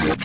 Welcome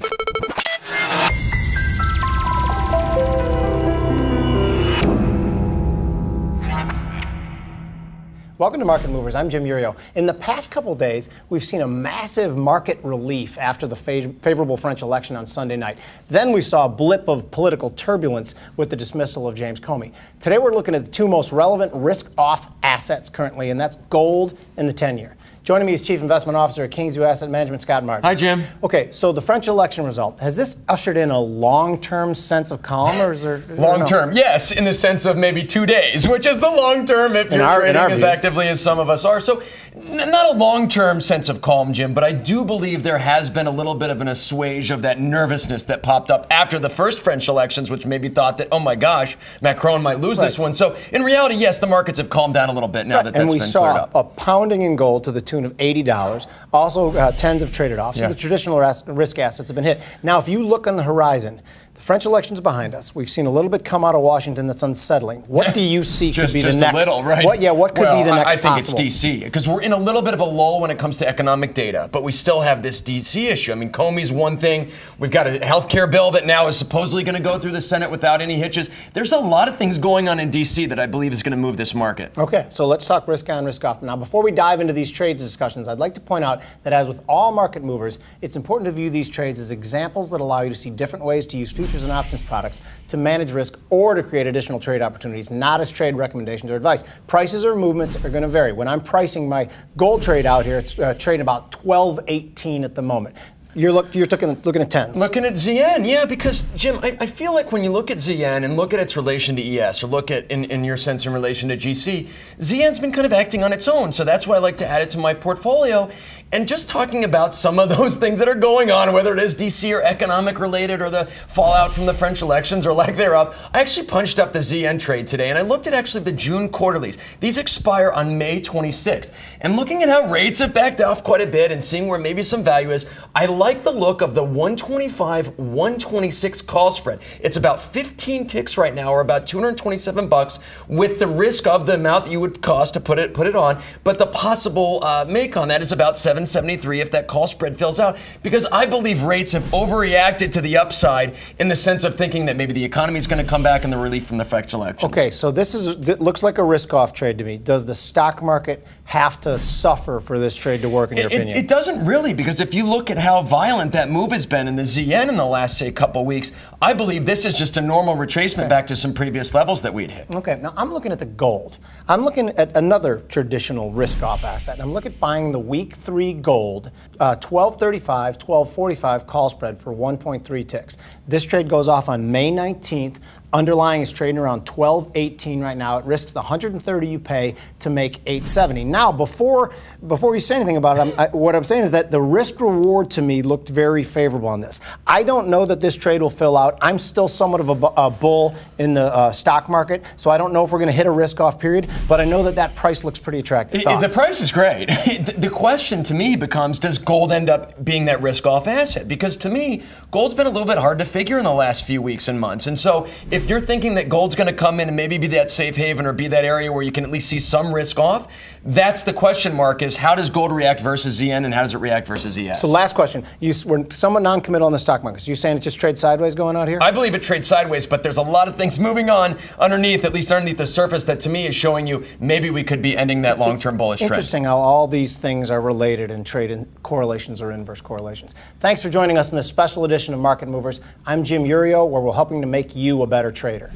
to Market Movers. I'm Jim Urio. In the past couple days, we've seen a massive market relief after the favorable French election on Sunday night. Then we saw a blip of political turbulence with the dismissal of James Comey. Today we're looking at the two most relevant risk-off assets currently, and that's gold and the 10-year. Joining me is Chief Investment Officer at Kingsview Asset Management, Scott Martin. Hi, Jim. Okay, so the French election result, has this ushered in a long-term sense of calm, or is there... Long-term, yes, in the sense of maybe 2 days, which is the long-term if you're trading as actively as some of us are. So not a long-term sense of calm, Jim, but I do believe there has been a little bit of an assuage of that nervousness that popped up after the first French elections, which maybe thought that, oh my gosh, Macron might lose this one. So in reality, yes, the markets have calmed down a little bit now that that's been cleared up. And we saw a pounding in gold to the tune of $80. Also, tens have traded off. So the traditional risk assets have been hit. Now, if you look on the horizon, the French election's behind us. We've seen a little bit come out of Washington that's unsettling. What do you see could be the next? Just a little, right? What could be the next I think possible? it's DC, because we're in a little bit of a lull when it comes to economic data, but we still have this DC issue. I mean, Comey's one thing. We've got a health care bill that now is supposedly going to go through the Senate without any hitches. There's a lot of things going on in DC that I believe is going to move this market. Okay, so let's talk risk on, risk off. Now, before we dive into these trades discussions, I'd like to point out that as with all market movers, it's important to view these trades as examples that allow you to see different ways to use futures and options products to manage risk or to create additional trade opportunities, not as trade recommendations or advice. Prices or movements are going to vary. When I'm pricing my gold trade out here, it's trading about 12.18 at the moment. You're looking at tens. Looking at ZN, yeah, because, Jim, I feel like when you look at ZN and look at its relation to ES, or look at, in your sense, in relation to GC, ZN's been kind of acting on its own, so that's why I like to add it to my portfolio. And just talking about some of those things that are going on, whether it is DC or economic related or the fallout from the French elections or lack thereof, I actually punched up the ZN trade today, and I looked at actually the June quarterlies. These expire on May 26th. And looking at how rates have backed off quite a bit and seeing where maybe some value is, I like the look of the 125, 126 call spread. It's about 15 ticks right now, or about 227 bucks, with the risk of the amount that you would cost to put it on. But the possible make on that is about 773 if that call spread fills out, because I believe rates have overreacted to the upside in the sense of thinking that maybe the economy is going to come back and the relief from the French elections. Okay, so this looks like a risk-off trade to me. Does the stock market have to suffer for this trade to work, in your opinion? It doesn't really, because if you look at how violent that move has been in the ZN in the last, say, couple weeks, I believe this is just a normal retracement back to some previous levels that we'd hit. Okay, now I'm looking at the gold. I'm looking at another traditional risk-off asset. And I'm looking at buying the week 3 gold, 1235, 1245 call spread for 1.3 ticks. This trade goes off on May 19th. Underlying is trading around 12.18 right now. It risks the 130 you pay to make 870. Now, before you say anything about it, what I'm saying is that the risk reward to me looked very favorable on this. I don't know that this trade will fill out. I'm still somewhat of a bull in the stock market, so I don't know if we're going to hit a risk-off period, but I know that that price looks pretty attractive. The price is great. The question to me becomes, does gold end up being that risk-off asset? Because to me, gold's been a little bit hard to figure in the last few weeks and months. And so if you're thinking that gold's going to come in and maybe be that safe haven or be that area where you can at least see some risk off, that's the question mark, is how does gold react versus ZN and how does it react versus ES? So last question. You were somewhat non-committal on the stock market. So you saying it just trades sideways going out here? I believe it trades sideways, but there's a lot of things moving on underneath, at least underneath the surface, that to me is showing you maybe we could be ending that long-term bullish trend. Interesting how all these things are related and trade in correlations or inverse correlations. Thanks for joining us in this special edition of Market Movers. I'm Jim Urio, where we're hoping to make you a better trader.